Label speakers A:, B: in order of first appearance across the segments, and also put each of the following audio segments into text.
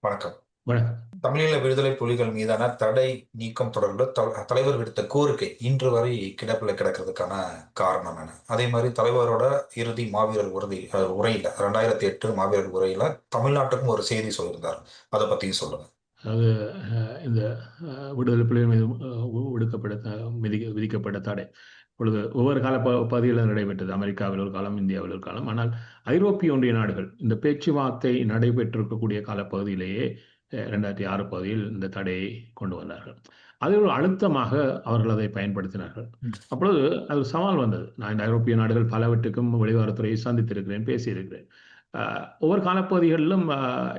A: வணக்கம்.
B: வணக்கம்.
A: தமிழீழ விடுதலை புலிகள் மீதான தடை நீக்கம் தொடர்பில் தலைவர் விடுத்த கோரிக்கை இன்று வரை கிடப்பில் கிடக்கிறதுக்கான காரணம் என்ன? அதே மாதிரி தலைவரோட இறுதி மாவீரர் உரையில 2008 மாவீரர் உரையில தமிழ்நாட்டுக்கும் ஒரு செய்தி சொல்லியிருந்தார். அதை பத்தியும் சொல்லுங்க.
B: அதாவது இந்த விடுதலை புலிகள் மீது விடுக்கப்பட்ட விதிக்கப்பட்ட தடை இப்பொழுது ஒவ்வொரு கால பகுதியில் நடைபெற்றது. அமெரிக்காவில் ஒரு காலம், இந்தியாவில் ஒரு காலம். ஆனால் ஐரோப்பிய ஒன்றிய நாடுகள் இந்த பேச்சுவார்த்தை நடைபெற்றிருக்கக்கூடிய காலப்பகுதியிலேயே 2006 பகுதியில் இந்த தடையை கொண்டு வந்தார்கள். அது ஒரு அழுத்தமாக அவர்கள் அதை பயன்படுத்தினார்கள். அப்பொழுது அது சவால் வந்தது. நான் இந்த ஐரோப்பிய நாடுகள் பலவற்றுக்கும் வெளிவாரத்துறையை சந்தித்திருக்கிறேன், பேசியிருக்கிறேன். ஒவ்வொரு காலப்பகுதிகளிலும்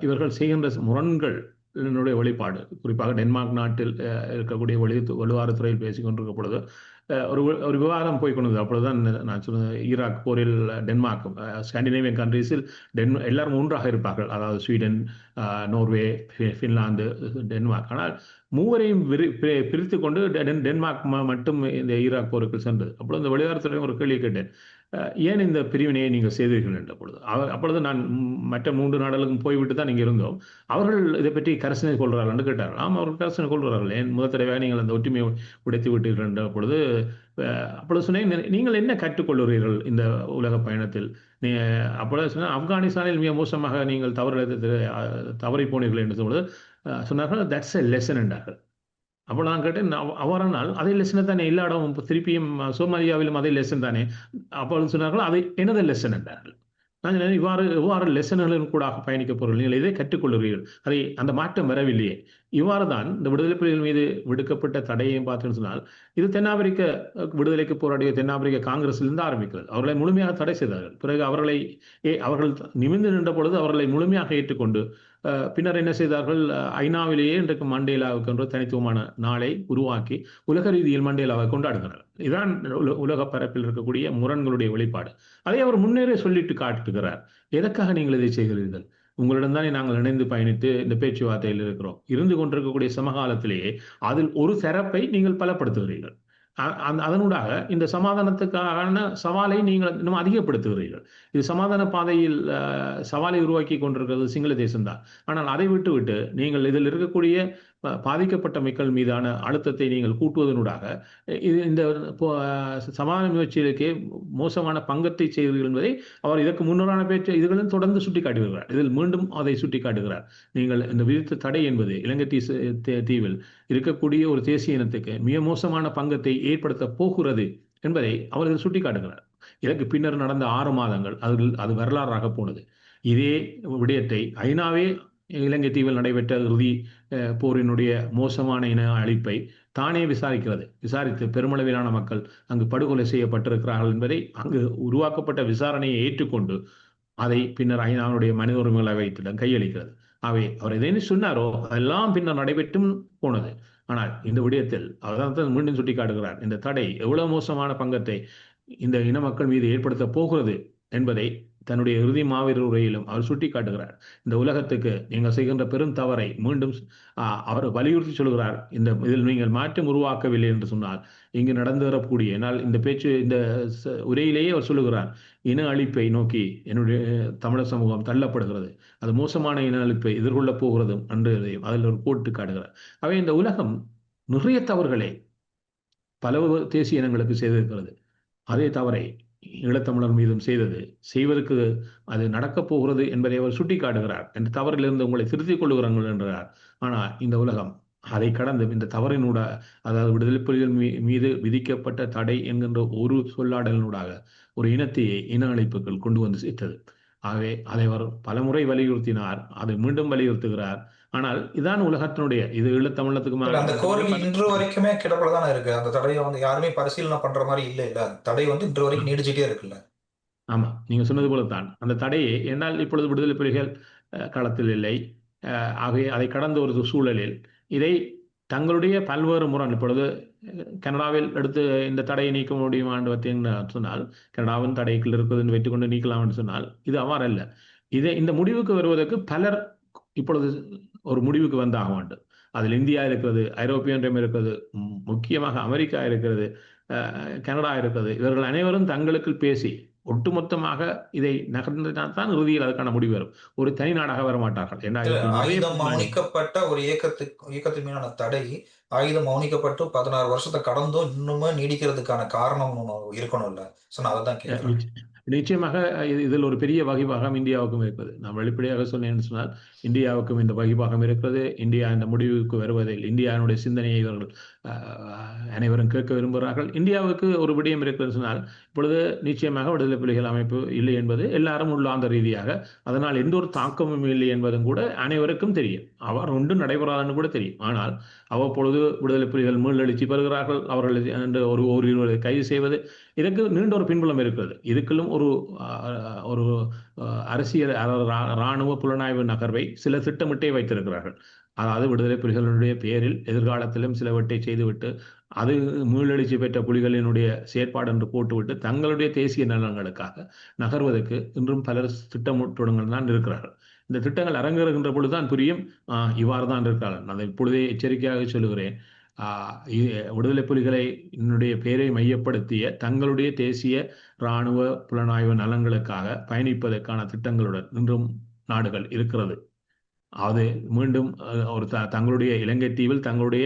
B: இவர்கள் செய்கின்ற முரண்கள் என்னுடைய வெளிப்பாடு, குறிப்பாக டென்மார்க் நாட்டில் இருக்கக்கூடிய வெளிவாரத்துறையில் பேசிக் கொண்டிருக்க பொழுது ஒரு ஒரு விவாதம் போய்கொண்டது. அப்பொழுதுதான் நான் சொன்ன ஈராக் போரில் டென்மார்க், ஸ்காண்டினேவியன் கண்ட்ரீஸில் எல்லாரும் ஒன்றாக இருப்பார்கள். அதாவது ஸ்வீடன், நோர்வே, ஃபின்லாந்து, டென்மார்க். ஆனால் மூவரையும் பிரித்து கொண்டு டென்மார்க் மட்டும் இந்த ஈராக் போருக்கு சென்றது. அப்பொழுது இந்த வெளிவாரத்துறை ஒரு கேள்வி கேட்டேன், ஏன் இந்த பிரிவினையை நீங்கள் செய்தீர்கள் என்ற பொழுது அப்பொழுது நான் மற்ற 3 நாடுகளுக்கும் போய்விட்டு தான் நீங்கள் இருந்தோம், அவர்கள் இதை பற்றி கரிசனை கொள்கிறார்கள் என்று கேட்டார்கள். ஆமாம், அவர்கள் கரிசனை கொள்கிறார்கள். ஏன் முதல் தடவையாக நீங்கள் அந்த ஒற்றுமையை உடைத்து விட்டீர்கள் என்ற பொழுது அப்பொழுது சொன்னேன், நீங்கள் என்ன கற்றுக்கொள்கிறீர்கள் இந்த உலக பயணத்தில்? நீ அப்பொழுது சொன்னால், ஆப்கானிஸ்தானில் மிக மோசமாக நீங்கள் தவறி போனீர்கள் என்று சொல்வது சொன்னார்கள். தட்ஸ் எ லெசன் என்றார்கள். அப்போ நான் கேட்டேன், அவரானால் அதே லெசனை தானே எல்லா இடமும் திருப்பியும் சோமாலியாவிலும் அதே லெசன் தானே? அப்பொழுது சொன்னார்கள், அதை எனது லெசன் என்றார்கள். நான் சொன்னேன், இவ்வாறு லெசன்களின் கூட பயணிக்க போகிறீர்கள், நீங்கள் இதை கற்றுக்கொள்கிறீர்கள், அதை அந்த மாற்றம் வரவில்லையே. இவ்வாறு தான் இந்த விடுதலை புலிகள் மீது விடுக்கப்பட்ட தடையையும் பார்த்தேன்னு சொன்னால், இது தென்னாப்பிரிக்க விடுதலைக்கு போராடிய தென்னாப்பிரிக்க காங்கிரஸிலிருந்து ஆரம்பிக்கிறது. அவர்களை முழுமையாக தடை செய்தார்கள். பிறகு அவர்கள் நிமிர்ந்து நின்ற பொழுது அவர்களை முழுமையாக ஏற்றுக்கொண்டு பின்னர் என்ன செய்தார்கள், ஐநாவிலேயே இன்றைக்கு மண்டேலாவுக்கு என்ற தனித்துவமான நாளை உருவாக்கி உலக ரீதியில் மண்டேலாவை கொண்டாடுகிறார். இதுதான் உலக பரப்பில் இருக்கக்கூடிய முரண்களுடைய வெளிப்பாடு. அதை அவர் முன்னேறே சொல்லிட்டு காட்டுகிறார். எதற்காக நீங்கள் இதை செய்கிறீர்கள்? உங்களிடம் தானே நாங்கள் இணைந்து பயணித்து இந்த பேச்சுவார்த்தையில் இருக்கிறோம். இருந்து கொண்டிருக்கக்கூடிய சமகாலத்திலேயே அதில் ஒரு தரப்பை நீங்கள் பலப்படுத்துகிறீர்கள். அதனூடாக இந்த சமாதானத்துக்கான சவாலை நீங்கள் இன்னும் அதிகப்படுத்துகிறீர்கள். இது சமாதான பாதையில் சவாலை உருவாக்கி கொண்டிருக்கிறது சிங்கள தேசம்தான். ஆனால் அதை விட்டு நீங்கள் இதில் இருக்கக்கூடிய பாதிக்கப்பட்ட மக்கள் மீதான அழுத்தத்தை நீங்கள் கூட்டுவதனூடாக இந்த சமாதான முயற்சிகளுக்கே மோசமான பங்கத்தை செய்வீர்கள் என்பதை அவர் இதற்கு முன்னரான பேச்சு இதுகளும் தொடர்ந்து சுட்டிக்காட்டுகிறார். இதில் மீண்டும் அதை சுட்டிக்காட்டுகிறார். நீங்கள் இந்த விதித்த தடை என்பது இலங்கை தீவில் இருக்கக்கூடிய ஒரு தேசிய இனத்துக்கு மிக மோசமான பங்கத்தை ஏற்படுத்த போகிறது என்பதை அவர் சுட்டிக்காட்டுகிறார். இதற்கு பின்னர் நடந்த 6 மாதங்கள் அது வரலாறாக போனது. இதே விடயத்தை ஐநாவே இலங்கை தீவில் நடைபெற்ற இறுதி போரினுடைய மோசமான இன அழிப்பை தானே விசாரித்து பெருமளவிலான மக்கள் அங்கு படுகொலை செய்யப்பட்டிருக்கிறார்கள் என்பதை அங்கு உருவாக்கப்பட்ட விசாரணையை ஏற்றுக்கொண்டு அதை பின்னர் ஐநாவுடைய மனித உரிமைகள் அவையிடம் கையளிக்கிறது. அவர் எதைன்னு சொன்னாரோ அதெல்லாம் பின்னர் நடைபெற்றும் போனது. ஆனால் இந்த விடயத்தில் அவர் மீண்டும் சுட்டிக்காட்டுகிறார், இந்த தடை எவ்வளவு மோசமான பங்கத்தை இந்த இன மக்கள் மீது ஏற்படுத்த போகிறது என்பதை தன்னுடைய இறுதி மாவீரர் உரையிலும் அவர் சுட்டிக்காட்டுகிறார். இந்த உலகத்துக்கு நீங்கள் செய்கின்ற பெரும் தவறை மீண்டும் அவர் வலியுறுத்தி சொல்கிறார். இதில் நீங்கள் மாற்றம் உருவாக்கவில்லை என்று சொன்னால் இங்கு நடந்து வரக்கூடிய இந்த உரையிலேயே அவர் சொல்லுகிறார், இன அழிப்பை நோக்கி என்னுடைய தமிழர் சமூகம் தள்ளப்படுகிறது, அது மோசமான இன அழிப்பை எதிர்கொள்ளப் போகிறது என்று அதில் ஒரு போட்டு காட்டுகிறார். அவை இந்த உலகம் நிறைய தவறுகளை பல தேசிய இனங்களுக்கு செய்திருக்கிறது. அதே தவறை ஈழத்தமிழர் மீதும் செய்வதற்கு அது நடக்கப் போகிறது என்பதை அவர் சுட்டிக்காட்டுகிறார். இந்த தவறிலிருந்து உங்களை திருத்திக் கொள்ளுகிறார்கள் என்றார். ஆனால் இந்த உலகம் அதை கடந்து இந்த தவறினூட, அதாவது விடுதலை புலிகள் மீது விதிக்கப்பட்ட தடை என்கின்ற ஒரு சொல்லாடலினூடாக ஒரு இன அழிப்புகள் கொண்டு வந்து சேர்த்தது. ஆகவே அதை அவர் பலமுறை வலியுறுத்தினார், அதை மீண்டும் வலியுறுத்துகிறார். ஆனால் இதான் உலகத்தினுடைய இது ஈழத்தமிழத்துக்கு
A: அந்த கோரிக்கை இன்று வரைக்குமே கிடப்பில்தானே இருக்கு. அந்த தடையை யாருமே பரிசீலனை பண்ற மாதிரி இல்ல. தடை இன்று வரைக்கும் நீடிச்சுட்டே இருக்குல்ல.
B: ஆமா, நீங்க சொன்னது போலத்தான் அந்த தடையை என்னால் இப்பொழுது விடுதலை புலிகள் களத்தில் இல்லை. ஆகவே அதை கடந்த ஒரு சூழலில் இதை தங்களுடைய பல்வேறு முரண் இப்பொழுது கனடாவில் எடுத்து இந்த தடையை நீக்க முடியுமா என்று சொன்னால், கனடாவின் தடைக்குள் இருக்கிறது வைத்துக் கொண்டு நீக்கலாம் என்று சொன்னால் இது அவ்வாறல்ல. இந்த முடிவுக்கு வருவதற்கு பலர் இப்பொழுது ஒரு முடிவுக்கு வந்தாக வேண்டும். அதில் இந்தியா இருக்கிறது, ஐரோப்பிய ஒன்றியம் இருக்கிறது, முக்கியமாக அமெரிக்கா இருக்கிறது, கனடா இருக்கிறது. இவர்கள் அனைவரும் தங்களுக்குள் பேசி ஒட்டுமொத்தமாக இதை நகர்ந்தால் தான் இறுதியில் அதுக்கான முடிவு வரும். ஒரு தனி நாடாக வர மாட்டார்கள். ஏன்னா
A: இல்ல,
B: இதுக்குள் நிறைய
A: ஆயுதம்
B: பின்னணி.
A: மௌனிக்கப்பட்ட ஒரு இயக்கத்தின் மீதான தடை, ஆயுதம் மௌனிக்கப்பட்டு 16 வருஷத்தை கடந்தும் இன்னுமே நீடிக்கிறதுக்கான காரணம் ஒண்ணு இருக்கணும்ல. சோ நான் அதான்
B: அஹ்
A: கேட்கிறேன்.
B: நிச்ச- நிச்சயமாக இதில் ஒரு பெரிய வகிபாகம் இந்தியாவுக்கும் இருக்கிறது. நான் வெளிப்படையாக சொன்னேன்னு சொன்னால் இந்தியாவுக்கும் இந்த வகிபாகம் இருக்கிறது. இந்தியா இந்த முடிவுக்கு வருவதில் இந்தியாவுடைய சிந்தனையை இவர்கள் அனைவரும் கேட்க விரும்புகிறார்கள். இந்தியாவுக்கு ஒரு விடயம் இருக்கிறது சொன்னால் இப்பொழுது நிச்சயமாக விடுதலை புலிகள் அமைப்பு இல்லை என்பது எல்லாரும் உள்ளார்ந்த ரீதியாக, அதனால் எந்த ஒரு தாக்கமும் இல்லை என்பதும் கூட அனைவருக்கும் தெரியும். அவர் ஒன்றும் நடைபெறாதுன்னு கூட தெரியும். ஆனால் அவ்வப்பொழுது விடுதலை புலிகள் மீளெழுச்சி பெறுகிறார்கள். அவர்கள் என்று ஒரு இருவரை கைது செய்வது, இதற்கு நீண்ட ஒரு பின்புலம் இருக்கிறது. இதுக்குள்ளும் ஒரு அரசியல் இராணுவ புலனாய்வு நகர்வை சில திட்டமிட்டே வைத்திருக்கிறார்கள். அதாவது விடுதலை புலிகளுடைய பெயரில் எதிர்காலத்திலும் சிலவற்றை செய்துவிட்டு அது மீளெழுச்சி பெற்ற புலிகளினுடைய செயற்பாடு என்று போட்டுவிட்டு தங்களுடைய தேசிய நலன்களுக்காக நகர்வதற்கு இன்றும் பலர் திட்டமிட்டுடன் தான் இருக்கிறார்கள். இந்த திட்டங்கள் அரங்கேறுகின்ற பொழுதுதான் புரியும் இவ்வாறு தான் இருக்கிறார்கள். நான் இப்பொழுதே எச்சரிக்கையாக சொல்லுகிறேன். விடுதலை புலிகளை என்னுடைய பெயரை மையப்படுத்திய தங்களுடைய தேசிய இராணுவ புலனாய்வு நலன்களுக்காக பயணிப்பதற்கான திட்டங்களுடன் இன்றும் நாடுகள் இருக்கிறது. அது மீண்டும் ஒரு தங்களுடைய இலங்கை தீவில் தங்களுடைய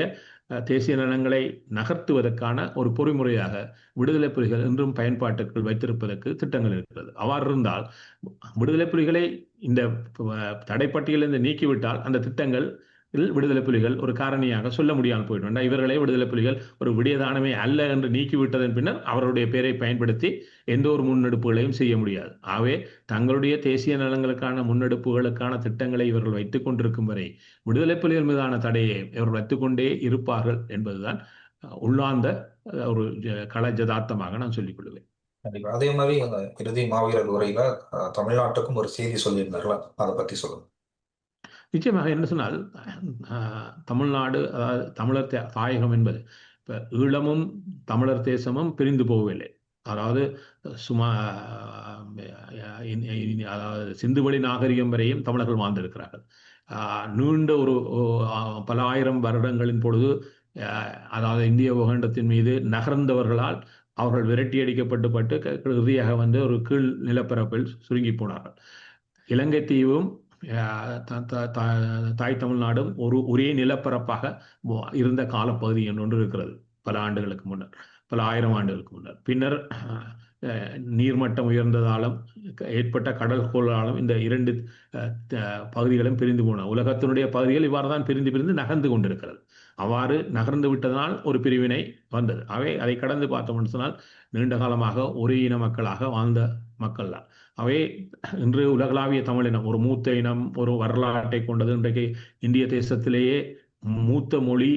B: தேசிய நலன்களை நகர்த்துவதற்கான ஒரு பொறிமுறையாக விடுதலை புலிகள் இன்றும் பயன்பாட்டுக்குள் வைத்திருப்பதற்கு திட்டங்கள் இருக்கிறது. அவ்வாறு இருந்தால் விடுதலை புலிகளை இந்த தடைப்பட்டியலிருந்து நீக்கிவிட்டால் அந்த திட்டங்கள் விடுதலை புலிகள் ஒரு காரணியாக சொல்ல முடியாமல் போயிடும். இவர்களே விடுதலை புலிகள் ஒரு விடயதானமே அல்ல என்று நீக்கிவிட்டதன் பின்னர் அவருடைய பெயரை பயன்படுத்தி எந்த ஒரு முன்னெடுப்புகளையும் செய்ய முடியாது. ஆகவே தங்களுடைய தேசிய நலன்களுக்கான முன்னெடுப்புகளுக்கான திட்டங்களை இவர்கள் வைத்துக் கொண்டிருக்கும் வரை விடுதலை புலிகள் மீதான தடையை இவர்கள் வைத்துக்கொண்டே இருப்பார்கள் என்பதுதான் உள்ளார்ந்த ஒரு கள ஜதார்த்தமாக நான் சொல்லிக் கொள்வேன்.
A: கண்டிப்பா. அதே மாதிரி அந்த இறுதி மாவீரர் உரையில தமிழ்நாட்டுக்கும் ஒரு செய்தி சொல்லியிருந்தார்களா, அதை பத்தி சொல்லுங்க.
B: நிச்சயமாக என்ன சொன்னால் தமிழ்நாடு, அதாவது தமிழர் தாயகம் என்பது இப்போ ஈழமும் தமிழர் தேசமும் பிரிந்து போகவில்லை. அதாவது சும்மா அதாவது சிந்துவெளி நாகரிகம் வரையும் தமிழர்கள் வாழ்ந்திருக்கிறார்கள். நீண்ட ஒரு பல ஆயிரம் வருடங்களின் பொழுது அதாவது இந்திய உகண்டத்தின் மீது நகர்ந்தவர்களால் அவர்கள் விரட்டி அடிக்கப்பட்டு இறுதியாக வந்து ஒரு கீழ் நிலப்பரப்பில் சுருங்கி போனார்கள். இலங்கை தீவும் தாய் தமிழ்நாடும் ஒரே நிலப்பரப்பாக இருந்த காலப்பகுதி ஒன்று இருக்கிறது. பல ஆண்டுகளுக்கு முன்னர், பல ஆயிரம் ஆண்டுகளுக்கு முன்னர். பின்னர் நீர்மட்டம் உயர்ந்ததாலும் ஏற்பட்ட கடல் கோளாலும் இந்த இரண்டு பகுதிகளும் பிரிந்து போன உலகத்தினுடைய பகுதிகள் இவ்வாறு தான் பிரிந்து நகர்ந்து கொண்டிருக்கிறது. அவ்வாறு நகர்ந்து விட்டதனால் ஒரு பிரிவினை வந்தது. அதை கடந்து பார்த்தோம்னு சொன்னால் நீண்ட காலமாக ஒரே இன மக்களாக வாழ்ந்த மக்கள் தான். அவை இன்று உலகளாவிய தமிழினம், ஒரு மூத்த இனம், ஒரு வரலாற்றை கொண்டது. இன்றைக்கு இந்திய தேசத்திலேயே மூத்த மொழி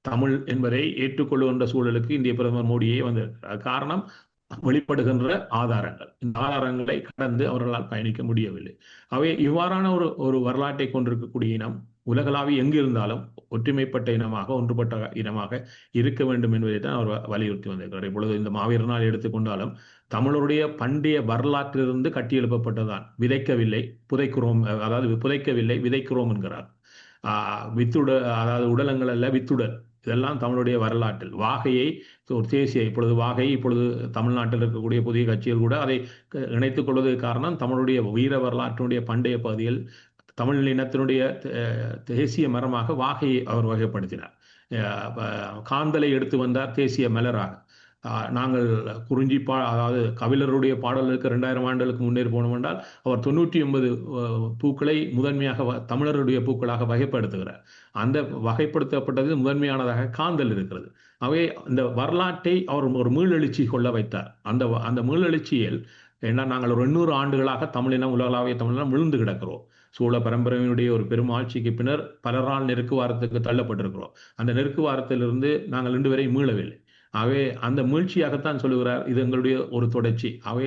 B: தமிழ் என்பதை ஏற்றுக்கொள்ளுகின்ற சூழலுக்கு இந்திய பிரதமர் மோடியே வந்திருக்கிறார். காரணம் வெளிப்படுகின்ற ஆதாரங்கள். இந்த ஆதாரங்களை கடந்து அவர்களால் பயணிக்க முடியவில்லை. அவை இவ்வாறான ஒரு வரலாற்றை கொண்டிருக்கக்கூடிய இனம் உலகளாவிய எங்கு இருந்தாலும் ஒற்றுமைப்பட்ட இனமாக, ஒன்றுபட்ட இனமாக இருக்க வேண்டும் என்பதை தான் அவர் வலியுறுத்தி வந்திருக்கிறார். இப்பொழுது இந்த மாவீரர் நாள் எடுத்துக்கொண்டாலும் தமிழருடைய பண்டைய வரலாற்றிலிருந்து கட்டியெழுப்பப்பட்டதான். விதைக்கவில்லை புதைக்கிறோம், அதாவது புதைக்கவில்லை விதைக்கிறோம் என்கிறார். அதாவது உடலங்கள் அல்ல வித்துடல். இதெல்லாம் தமிழுடைய வரலாற்றில் வாகையை ஒரு தேசிய இப்பொழுது தமிழ்நாட்டில் இருக்கக்கூடிய புதிய கட்சிகள் கூட அதை இணைத்துக் கொள்வதற்கு காரணம் தமிழுடைய வீர வரலாற்றினுடைய பண்டைய பகுதியில் தமிழ் இனத்தினுடைய தேசிய மரமாக வாகையை அவர் வகைப்படுத்தினார். காந்தலை எடுத்து வந்தார் தேசிய மலராக. நாங்கள் குறிஞ்சி அதாவது கபிலருடைய பாடலுக்கு 2000 ஆண்டுகளுக்கு முன்னேறி போனோம் என்றால் அவர் 99 பூக்களை முதன்மையாக தமிழருடைய பூக்களாக வகைப்படுத்துகிறார். அந்த வகைப்படுத்தப்பட்டது முதன்மையானதாக காந்தல் இருக்கிறது. அவை இந்த வரலாற்றை அவர் ஒரு மீளெழுச்சி கொள்ள வைத்தார். அந்த மீளெழுச்சியில் ஏன்னா நாங்கள் ஒரு 800 ஆண்டுகளாக தமிழினம், உலகளாவிய தமிழினம் விழுந்து கிடக்கிறோம். சோழ பரம்பரையினுடைய ஒரு பெரும் ஆட்சிக்கு பின்னர் பலரால் நெருக்குவாரத்துக்கு தள்ளப்பட்டிருக்கிறோம். அந்த நெருக்குவாரத்திலிருந்து நாங்கள் இன்று வரை மீளவில்லை. அவை அந்த மீழ்ச்சியாகத்தான் சொல்லுகிறார், இது எங்களுடைய ஒரு தொடர்ச்சி. அவை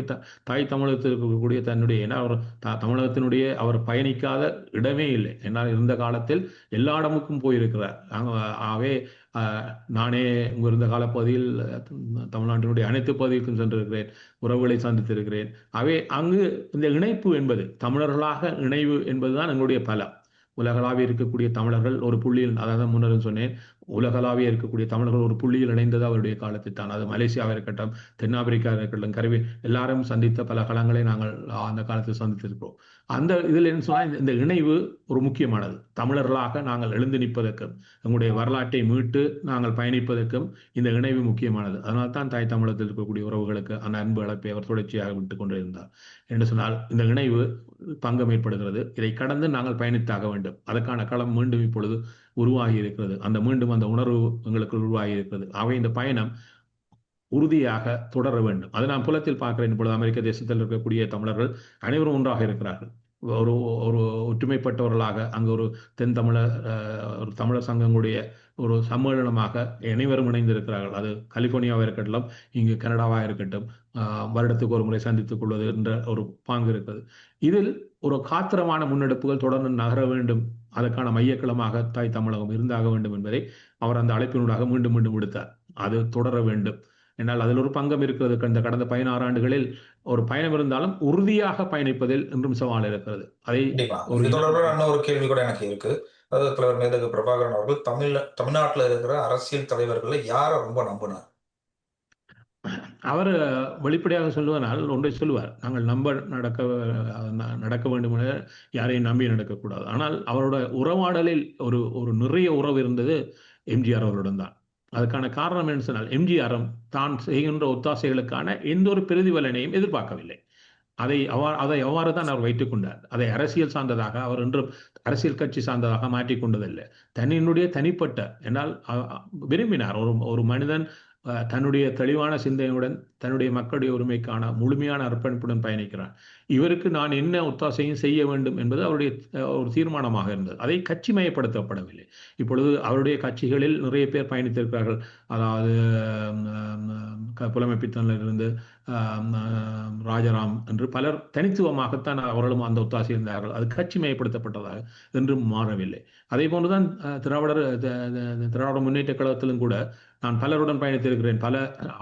B: தாய் தமிழகத்தில் இருக்கக்கூடிய தன்னுடைய, ஏன்னா அவர் தமிழகத்தினுடைய அவர் பயணிக்காத இடமே இல்லை. என்னால் இருந்த காலத்தில் எல்லா இடமுக்கும் போயிருக்கிறார். அவை நானே இருந்த காலப்பகுதியில் தமிழ்நாட்டினுடைய அனைத்து பகுதிக்கும் சென்றிருக்கிறேன், உறவுகளை சந்தித்திருக்கிறேன். அவை அங்கு இந்த இணைப்பு என்பது, தமிழர்களாக இணைவு என்பதுதான் எங்களுடைய பலம். உலகளாவிய இருக்கக்கூடிய தமிழர்கள் ஒரு புள்ளியில், அதாவது முன்னரும் சொன்னேன், உலகளாவிய இருக்கக்கூடிய தமிழர்கள் ஒரு புள்ளியில் இணைந்தது அவருடைய காலத்தில் தான். அது மலேசியாவாக இருக்கட்டும், தென்னாப்பிரிக்காவாக இருக்கட்டும், எல்லாரும் சந்தித்த பல களங்களை நாங்கள் அந்த காலத்தில் சந்தித்திருக்கிறோம். அந்த இதில் என்ன சொன்னால், இந்த இணைவு ஒரு முக்கியமானது. தமிழர்களாக நாங்கள் எழுந்து நிற்பதற்கும் எங்களுடைய வரலாற்றை மீட்டு நாங்கள் பயணிப்பதற்கும் இந்த இணைவு முக்கியமானது. அதனால் தான் தாய் தமிழகத்தில் இருக்கக்கூடிய உறவுகளுக்கு அந்த அன்பு அழைப்பை அவர் தொடர்ச்சியாக விட்டுக் கொண்டிருந்தார். என்று சொன்னால் இந்த இணைவு பங்கம் ஏற்படுகிறது. இதை கடந்து நாங்கள் பயணித்தாக வேண்டும். அதற்கான களம் மீண்டும் இப்பொழுது உருவாகி இருக்கிறது. மீண்டும் அந்த உணர்வு எங்களுக்கு உருவாகி இருக்கிறது. அவை இந்த பயணம் உறுதியாக தொடர வேண்டும். அது நான் புலத்தில் பார்க்கிறேன். இப்பொழுது அமெரிக்க தேசத்தில் இருக்கக்கூடிய தமிழர்கள் அனைவரும் ஒன்றாக இருக்கிறார்கள். ஒரு ஒரு ஒற்றுமைப்பட்டவர்களாக அங்கு ஒரு தென் தமிழர் ஒரு தமிழர் சங்கங்களுடைய ஒரு சம்மேளனமாக அனைவரும் இணைந்திருக்கிறார்கள். அது கலிபோர்னியாவாக இருக்கட்டும், இங்கு கனடாவாக இருக்கட்டும், வருடத்துக்கு ஒரு முறை சந்தித்துக் கொள்வது என்ற ஒரு பாங்கு இருக்கிறது. இதில் ஒரு காத்திரமான முன்னெடுப்புகள் தொடர்ந்து நகர வேண்டும். அதற்கான மையக்களமாக தாய் தமிழகம் இருந்தாக வேண்டும் என்பதை அவர் அந்த அழைப்பினூடாக மீண்டும் மீண்டும் விடுத்தார். அது தொடர வேண்டும். என்னால் அதில் ஒரு பங்கம் இருக்கிறது. கடந்த 16 ஆண்டுகளில் ஒரு பயணம் இருந்தாலும் உறுதியாக பயணிப்பதில் இன்றும் சவால் இருக்கிறது. அதை
A: கண்டிப்பா.
B: ஒரு
A: இது தொடர்பான இன்னொரு கேள்வி கூட எனக்கு இருக்கு. அதாவது தலைவர் மேதகு பிரபாகரன் அவர்கள் தமிழ்நாட்டுல இருக்கிற அரசியல் தலைவர்களை யார ரொம்ப நம்பினார்?
B: அவர் வெளிப்படையாக சொல்லுவதனால் ஒன்றை சொல்லுவார். நாங்கள் நடக்க வேண்டும் என யாரையும் நம்பி நடக்கக்கூடாது. ஆனால் அவரோட உறவாடலில் ஒரு ஒரு நிறைய உறவு இருந்தது எம்ஜிஆர் அவர்களுடன் தான். அதுக்கான காரணம் என்ன சொன்னால், எம்ஜிஆரும் தான் செய்கின்ற ஒத்தாசைகளுக்கான எந்த ஒரு பிரதிபலனையும் எதிர்பார்க்கவில்லை. அதை அவ்வாறு தான் அவர் வைத்துக் கொண்டார். அதை அரசியல் சார்ந்ததாக அவர் என்றும் அரசியல் கட்சி சார்ந்ததாக மாற்றிக் கொண்டதில்லை. தனிப்பட்ட என்னால் விரும்பினார். ஒரு மனிதன் தன்னுடைய தெளிவான சிந்தனையுடன் தன்னுடைய மக்களுடைய உரிமைக்கான முழுமையான அர்ப்பணிப்புடன் பயணிக்கிறார். இவருக்கு நான் என்ன ஒத்தாசையும் செய்ய வேண்டும் என்பது அவருடைய ஒரு தீர்மானமாக இருந்தது. அதை கட்சி மயப்படுத்தப்படவில்லை. இப்பொழுது அவருடைய கட்சிகளில் நிறைய பேர் பயணித்திருக்கிறார்கள். அதாவது புலமைப்பித்தனிலிருந்து ராஜாராம் என்று பலர் தனித்துவமாகத்தான் அவர்களும் அந்த ஒத்தாசை இருந்தார்கள். அது கட்சி மயப்படுத்தப்பட்டதாக என்றும் மாறவில்லை. அதே போன்றுதான் திராவிட முன்னேற்ற கழகத்திலும் கூட நான் பலருடன் பயணித்திருக்கிறேன்.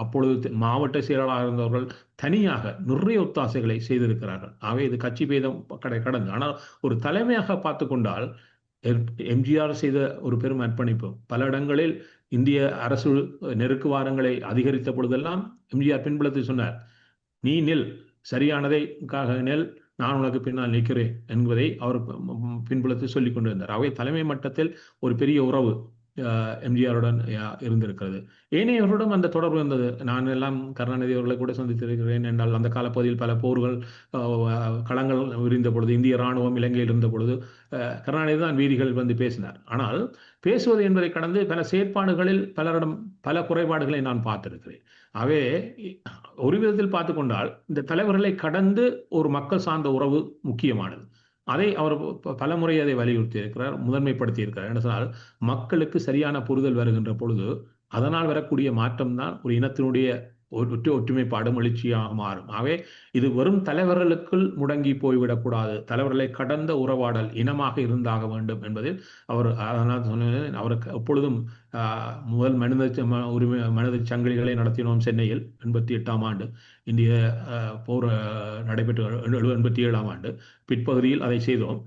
B: அப்பொழுது மாவட்ட செயலாளராக இருந்தவர்கள் தனியாக நிறைய ஒத்தாசைகளை செய்திருக்கிறார்கள். ஆகவே இது கட்சி பேதம் கடந்து. ஆனால் ஒரு தலைமையாக பார்த்து கொண்டால் எம்ஜிஆர் செய்த ஒரு பெரும் அர்ப்பணிப்பு. பல இடங்களில் இந்திய அரசு நெருக்குவாரங்களை அதிகரித்த பொழுதெல்லாம் எம்ஜிஆர் பின்புலத்தில் சொன்னார், நீ நில், சரியானதை நெல், நான் உனக்கு பின்னால் நிற்கிறேன் என்பதை அவர் பின்புலத்தில் சொல்லிக் கொண்டிருந்தார். அவை தலைமை மட்டத்தில் ஒரு பெரிய உறவு எம்ஜிஆருடன் இருந்திருக்கிறது. ஏனையவர்களுடன் அந்த தொடர்பு இருந்தது. நான் எல்லாம் கருணாநிதி அவர்களை கூட சந்தித்திருக்கிறேன். என்றால் அந்த காலப்பகுதியில் பல போர்கள் களங்கள் விரிந்த பொழுது, இந்திய இராணுவம் இலங்கையில் இருந்த பொழுது கருணாநிதி தான் வீதிகளில் வந்து பேசினார். ஆனால் பேசுவது என்பதை கடந்து பல செயற்பாடுகளில் பலரிடம் பல குறைபாடுகளை நான் பார்த்திருக்கிறேன். ஆகவே ஒரு விதத்தில் பார்த்து கொண்டால் இந்த தலைவர்களை கடந்து ஒரு மக்கள் சார்ந்த உறவு முக்கியமானது. அதை அவர் பல முறை அதை வலியுறுத்தி இருக்கிறார், முதன்மைப்படுத்தி இருக்கிறார். என்ன சொன்னால், மக்களுக்கு சரியான புரிதல் வருகின்ற பொழுது அதனால் வரக்கூடிய மாற்றம் தான் ஒரு இனத்தினுடைய ஒற்றுமைப்பாடும் எழுச்சியாக மாறும். ஆகவே இது வெறும் தலைவர்களுக்குள் முடங்கி போய்விடக்கூடாது. தலைவர்களை கடந்த உறவாடல் இனமாக இருந்தாக வேண்டும் என்பதில் அவர் அதனால் சொன்னேன். அவருக்கு எப்பொழுதும் முதல் மனித சங்கிலிகளை நடத்தினோம் சென்னையில் 88ஆம் ஆண்டு. இந்திய போர் நடைபெற்று 87ஆம் ஆண்டு பிற்பகுதியில் அதை செய்தோம்.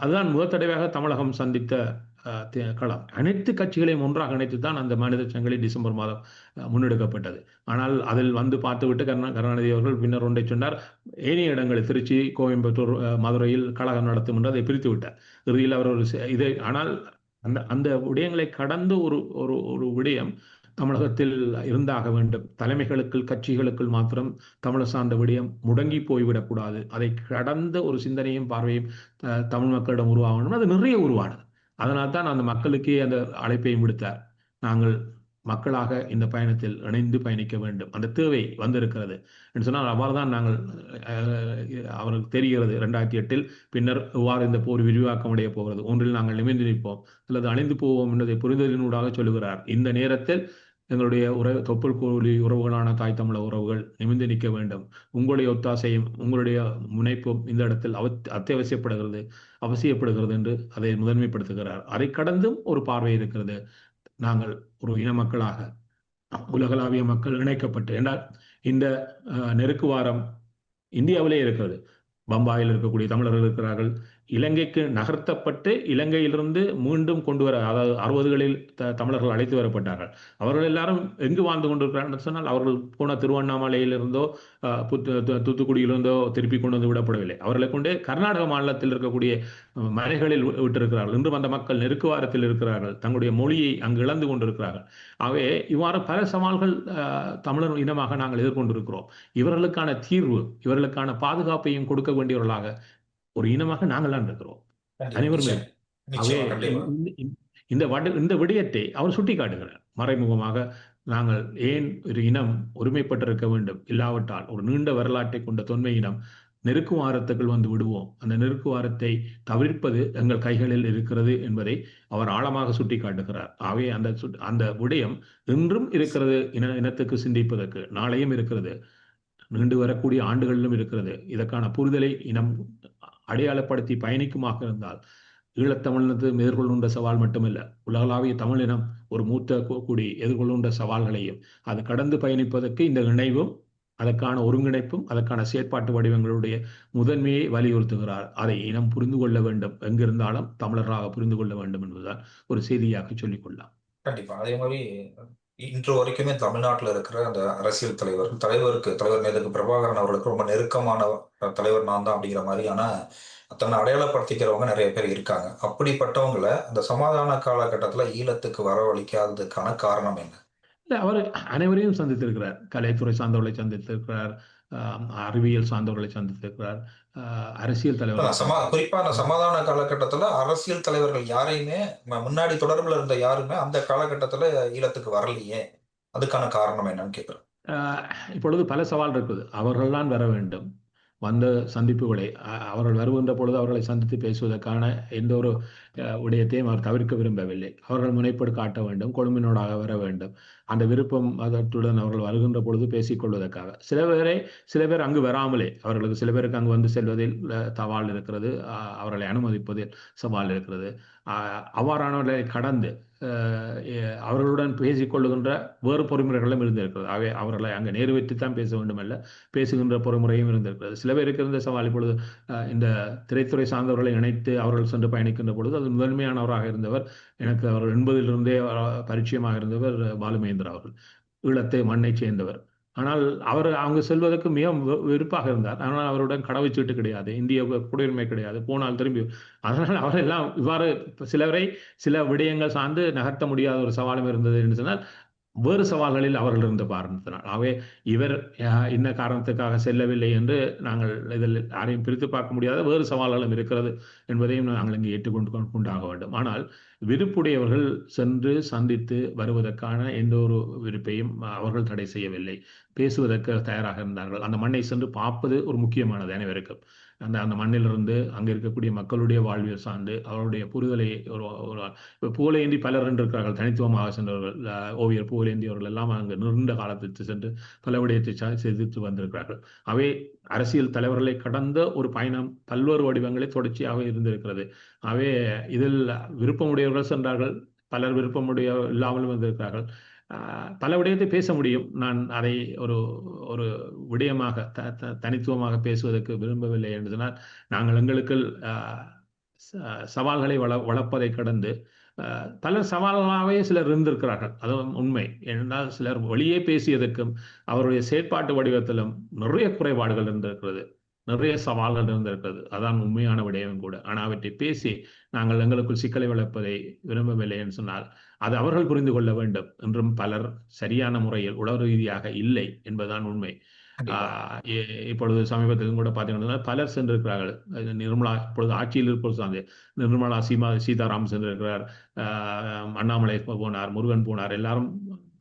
B: அதுதான் முதல் தடவையாக தமிழகம் சந்தித்த களம். அனைத்து கட்சிகளையும் ஒன்றாக இணைத்து தான் அந்த மனித சங்கிலி டிசம்பர் மாதம் முன்னெடுக்கப்பட்டது. ஆனால் அதில் வந்து பார்த்துவிட்டு கருணாநிதி அவர்கள் பின்னர் ஒன்றை சொன்னார். ஏனைய இடங்களில் திருச்சி, கோயம்புத்தூர், மதுரையில் கழகம் நடத்தும் என்று அதை பிரித்து விட்டார். இறுதியில் அவர் ஆனால் அந்த விடயங்களை கடந்து ஒரு விடயம் தமிழகத்தில் இருந்தாக வேண்டும். தலைமைகளுக்குள் கட்சிகளுக்குள் மாத்திரம் தமிழர் சார்ந்த விடயம் முடங்கி போய்விடக்கூடாது. அதை கடந்த ஒரு சிந்தனையும் பார்வையும் தமிழ் மக்களிடம் உருவாகணும். அது நிறைய உருவானது. அதனால் தான் அந்த மக்களுக்கே அந்த அழைப்பையும் விடுத்தார். நாங்கள் மக்களாக இந்த பயணத்தில் இணைந்து பயணிக்க வேண்டும். அந்த தேவை வந்திருக்கிறது என்று சொன்னால் அவ்வாறு தான் நாங்கள் அவருக்கு தெரிகிறது 2008 பின்னர் எவ்வாறு இந்த போர் விரிவாக்கம் அடைய போகிறது, ஒன்றில் நாங்கள் நிமிர்ந்து நிற்போம் அல்லது அணிந்து போவோம் என்பதை புரிதலினூடாக சொல்லுகிறார். இந்த நேரத்தில் எங்களுடைய தொப்புள் கூலி உறவுகளான தாய் தமிழ உறவுகள் நிமிர்ந்து நிற்க வேண்டும். உங்களுடைய ஒத்தாசையும் உங்களுடைய முனைப்பும் இந்த இடத்தில் அவசியப்படுகிறது என்று அதை முதன்மைப்படுத்துகிறார். அதை கடந்தும் ஒரு பார்வை இருக்கிறது. நாங்கள் ஒரு இன மக்களாக உலகளாவிய மக்கள் இணைக்கப்பட்டு என்றால் இந்த நெருக்கு வாரம் இந்தியாவிலே இருக்கிறது. பம்பாயில் இருக்கக்கூடிய தமிழர்கள் இருக்கிறார்கள், இலங்கைக்கு நகர்த்தப்பட்டு இலங்கையிலிருந்து மீண்டும் கொண்டு வர, அதாவது 60களில் தமிழர்கள் அழைத்து வரப்பட்டார்கள். அவர்கள் எல்லாரும் எங்கு வாழ்ந்து கொண்டிருக்கிறார்கள் என்று சொன்னால், அவர்கள் போன திருவண்ணாமலையிலிருந்தோ தூத்துக்குடியிலிருந்தோ திருப்பி கொண்டு வந்து விடப்படவில்லை. அவர்களை கொண்டு கர்நாடக மாநிலத்தில் இருக்கக்கூடிய மலைகளில் விட்டிருக்கிறார்கள். இன்றும் அந்த மக்கள் நெருக்குவாரத்தில் இருக்கிறார்கள். தங்களுடைய மொழியை அங்கு இழந்து கொண்டிருக்கிறார்கள். ஆகவே இவ்வாறு பல சவால்கள் தமிழர் இனமாக நாங்கள் எதிர்கொண்டிருக்கிறோம். இவர்களுக்கான தீர்வு, இவர்களுக்கான பாதுகாப்பையும் கொடுக்க வேண்டியவர்களாக ஒரு இனமாக நாங்கள் தான் இருக்கிறோம்.
A: கண்டிப்பா,
B: அனைவரும்
A: நிச்சயம்,
B: இருக்கிறோம். ஆகவே
A: நிச்சயமா, கண்டிப்பா.
B: இந்த விடயத்தை அவர் சுட்டிக்காட்டுகிறார் மறைமுகமாக. நாங்கள் ஏன் ஒரு இனம் ஒருமைப்பட்டிருக்க வேண்டும், இல்லாவிட்டால் ஒரு நீண்ட வரலாற்றை கொண்ட தொன்மை இனம் நெருக்குவாரத்துக்குள் வந்து விடுவோம். அந்த நெருக்குவாரத்தை தவிர்ப்பது எங்கள் கைகளில் இருக்கிறது என்பதை அவர் ஆழமாக சுட்டிக்காட்டுகிறார். ஆகவே அந்த விடயம் இன்றும் இருக்கிறது. இனத்துக்கு சிந்திப்பதற்கு நாளையும் இருக்கிறது, நீண்டு வரக்கூடிய ஆண்டுகளிலும் இருக்கிறது. இதற்கான புரிதலை இனம் அடையாளப்படுத்தி பயணிக்குமாக இருந்தால், ஈழத்தமிழினத்து எதிர்கொள்கின்ற சவால் மட்டுமல்ல, உலகளாவிய தமிழினம் ஒரு மூத்த கூடி எதிர்கொள்கின்ற சவால்களையும் அது கடந்து பயணிப்பதற்கு இந்த இணைவும், அதற்கான ஒருங்கிணைப்பும், அதற்கான செயற்பாட்டு வடிவங்களுடைய முதன்மையை வலியுறுத்துகிறார். அதை இனம் புரிந்து கொள்ள வேண்டும், எங்கிருந்தாலும் தமிழர்களாக புரிந்து கொள்ள வேண்டும் என்பதுதான் ஒரு செய்தியாக சொல்லிக்கொள்ளலாம்.
A: கண்டிப்பா. அதே மாரி இன்று வரைக்குமே தமிழ்நாட்டுல இருக்கிற அந்த அரசியல் தலைவர் மேதகு பிரபாகரன் அவர்களுக்கு ரொம்ப நெருக்கமான தலைவர் நான் தான் அப்படிங்கிற மாரியான தன்னை அடையாளப்படுத்திக்கிறவங்க நெறைய பேர் இருக்காங்க. அப்படிப்பட்டவங்கள அந்த சமாதான காலகட்டத்துல ஈழத்துக்கு வரவழைக்காததுக்கான காரணம் என்ன?
B: இல்ல, அவர் அனைவரையும் சந்தித்திருக்கிறார். கலைத்துறை சார்ந்தவர்களை சந்தித்திருக்கிறார், அறிவியல் சார்ந்தவர்களை சந்தித்திருக்கிறார், அரசியல் தலைவர்களை
A: குறிப்பா அந்த
B: சந்தித்திருக்கிறார்.
A: சமாதான காலகட்டத்துல அரசியல் தலைவர்கள் யாரையுமே முன்னாடி தொடர்புல இருந்த யாருமே அந்த காலகட்டத்துல ஈழத்துக்கு வரலையே. அதுக்கான காரணம் என்னன்னு கேட்கிறேன்.
B: இப்பொழுது பல சவால் இருக்குது. அவர்கள்தான் வர வேண்டும். வந்த சந்திப்புகளை அவர்கள் வருகின்ற பொழுது அவர்களை சந்தித்து பேசுவதற்கான எந்த ஒரு விடயத்தையும் அவர் தவிர்க்க விரும்பவில்லை. அவர்கள் முனைப்போடு காட்ட வேண்டும், கொழும்பினோடாக வர வேண்டும். அந்த விருப்பம் அதத்துடன் அவர்கள் வருகின்ற பொழுது பேசிக்கொள்வதற்காக. சில பேர் அங்கு வராமலே, அவர்களுக்கு சில பேருக்கு அங்கு வந்து செல்வதில் சவால் இருக்கிறது, அவர்களை அனுமதிப்பதில் சவால் இருக்கிறது. அவ்வாறானவர்களை கடந்து அவர்களுடன் பேசிக்கொள்ளுகின்ற வேறு பொறிமுறைகளும் இருந்திருக்கிறது. ஆகவே அவர்களை அங்கே நேர்வைத்துத்தான் பேச வேண்டுமல்ல, பேசுகின்ற பொறிமுறையும் இருந்திருக்கிறது. சில பேருக்கு இருந்த சவால் இப்பொழுது இந்த திரைத்துறை சார்ந்தவர்களை இணைத்து அவர்கள் சென்று பயணிக்கின்ற பொழுது அது முதன்மையானவராக இருந்தவர், எனக்கு அவர் 80லிருந்தே பரிச்சயமாக இருந்தவர் பாலுமகேந்திரா அவர்கள். ஈழத்தை மண்ணை சேர்ந்தவர். ஆனால் அவர் அங்கு செல்வதற்கு மிக வெறுப்பாக இருந்தார். ஆனால் அவருடன் கடவுச்சீட்டு கிடையாது, இந்திய குடியுரிமை கிடையாது, போனால் திரும்பி. அதனால் அவரெல்லாம் இவ்வாறு சில விடயங்கள் சார்ந்து நகர்த்த முடியாத ஒரு சவாலும் இருந்தது என்று சொன்னால், வேறு சவால்களில் அவர்கள் இருந்த காரணத்தினால். ஆகவே இவர் இன்ன காரணத்துக்காக செல்லவில்லை என்று நாங்கள் இதில் யாரையும் பிரித்து பார்க்க முடியாத வேறு சவால்களும் இருக்கிறது என்பதையும் நாங்கள் இங்கே ஏற்றுக்கொண்டாக வேண்டும். ஆனால் விருப்புடையவர்கள் சென்று சந்தித்து வருவதற்கான எந்த ஒரு விருப்பையும் அவர்கள் தடை செய்யவில்லை. பேசுவதற்கு தயாராக இருந்தார்கள். அந்த மண்ணை சென்று பார்ப்பது ஒரு முக்கியமானது அனைவருக்கும். அந்த அந்த மண்ணிலிருந்து அங்கே இருக்கக்கூடிய மக்களுடைய வாழ்வியல் சார்ந்து அவருடைய புரிதலை புகழேந்தி பலர் இருக்கிறார்கள். தனித்துவமாக சென்றவர்கள், ஓவியர் புகழேந்தி அவர்கள் எல்லாம் அங்கு நீண்ட காலத்திற்கு சென்று பல விடயத்தை செதுத்து வந்திருக்கிறார்கள். அவை அரசியல் தலைவர்களை கடந்த ஒரு பயணம் பல்வேறு வடிவங்களை தொடர்ச்சியாக இருந்திருக்கிறது. அவை இதில் விருப்பமுடையவர்கள் சென்றார்கள், பலர் விருப்பமுடைய இல்லாமல் வந்திருக்கிறார்கள். பல விடயத்தை பேச முடியும். நான் அதை ஒரு ஒரு விடயமாக தனித்துவமாக பேசுவதற்கு விரும்பவில்லை என்று சொன்னால், நாங்கள் எங்களுக்கு சவால்களை வளர்ப்பதை கடந்து பல சவால்களாகவே சிலர் இருந்திருக்கிறார்கள். அதுவும் உண்மை. ஏனென்றால் சிலர் வெளியே பேசியதற்கும் அவருடைய செயற்பாட்டு வடிவத்திலும் நிறைய குறைபாடுகள் இருந்திருக்கிறது, நிறைய சவால்கள் இருந்திருக்கிறது. அதான் உண்மையான விடயம் கூட. ஆனால் அவற்றை பேசி நாங்கள் எங்களுக்குள் சிக்கலை வளர்ப்பதை விரும்பவில்லை என்று சொன்னால், அது அவர்கள் புரிந்து கொள்ள வேண்டும். என்றும் பலர் சரியான முறையில் உளவு ரீதியாக இல்லை என்பதுதான் உண்மை. இப்பொழுது சமீபத்திலும் கூட பார்த்தீங்கன்னா பலர் சென்றிருக்கிறார்கள். நிர்மலா இப்பொழுது ஆட்சியில் இருப்பது சார்ந்து நிர்மலா சீதாராம் சென்றிருக்கிறார், அண்ணாமலை போனார், முருகன் போனார், எல்லாரும்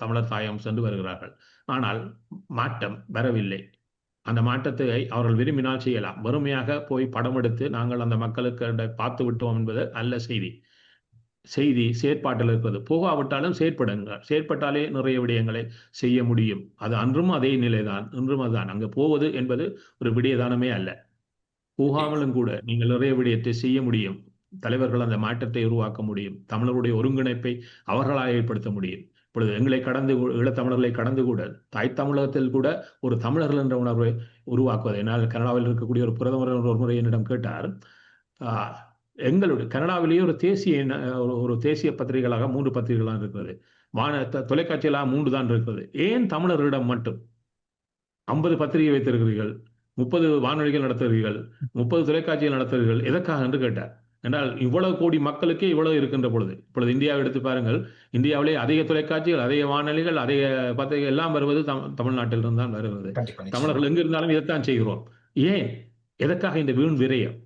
B: தமிழர் தாயம் சென்று வருகிறார்கள். ஆனால் மாற்றம் வரவில்லை. அந்த மாற்றத்தை அவர்கள் விரும்பினால் செய்யலாம். வறுமையாக போய் படம் எடுத்து நாங்கள் அந்த மக்களுக்கு பார்த்து விட்டோம் என்பது அல்ல செய்தி. செயற்பாட்டில் இருக்கிறது. போகாவிட்டாலும் செயற்பட்டாலே நிறைய விடயங்களை செய்ய முடியும். அது அன்றும் அதே நிலைதான், இன்றும் அதுதான். அங்கு போவது என்பது ஒரு விடயதானமே அல்ல. போகாமலும் கூட நீங்கள் நிறைய விடயத்தை செய்ய முடியும். தலைவர்கள் அந்த மாற்றத்தை உருவாக்க முடியும். தமிழருடைய ஒருங்கிணைப்பை அவர்களால் ஏற்படுத்த முடியும். இப்பொழுது எங்களை கடந்து, ஈழத்தமிழர்களை கடந்து கூட தாய் தமிழகத்தில் கூட ஒரு தமிழர்கள் என்ற உணர்வை உருவாக்குவது. என்னால் கனடாவில் இருக்கக்கூடிய ஒரு பிரதமர் ஒரு முறை என்னிடம் கேட்டார், ஆஹ், எங்களுடைய கனடாவிலேயே ஒரு தேசிய ஒரு தேசிய பத்திரிகைகளாக 3 பத்திரிகைகளாக இருக்கிறது. தொலைக்காட்சிகளாக 3 தான் இருக்கிறது. ஏன் தமிழர்களிடம் மட்டும் 50 பத்திரிகை வைத்திருக்கிறீர்கள், 30 வானொலிகள் நடத்துகிறீர்கள், 30 தொலைக்காட்சிகள் நடத்துகிறீர்கள், எதற்காக என்று கேட்டார். என்றால் இவ்வளவு கோடி மக்களுக்கே இவ்வளவு இருக்கின்ற பொழுது, இப்பொழுது இந்தியாவை எடுத்து பாருங்கள். இந்தியாவிலே அதிக தொலைக்காட்சிகள், அதிக வானொலிகள், அதிக பத்திரிகை எல்லாம் வருவது தமிழ்நாட்டிலிருந்து தான் வருகிறது.
A: கண்டிப்பா, நிச்சயமா.
B: தமிழர்கள் எங்க இருந்தாலும் இதைத்தான் செய்கிறோம். ஏன்? எதற்காக இந்த வீண் விரயம்?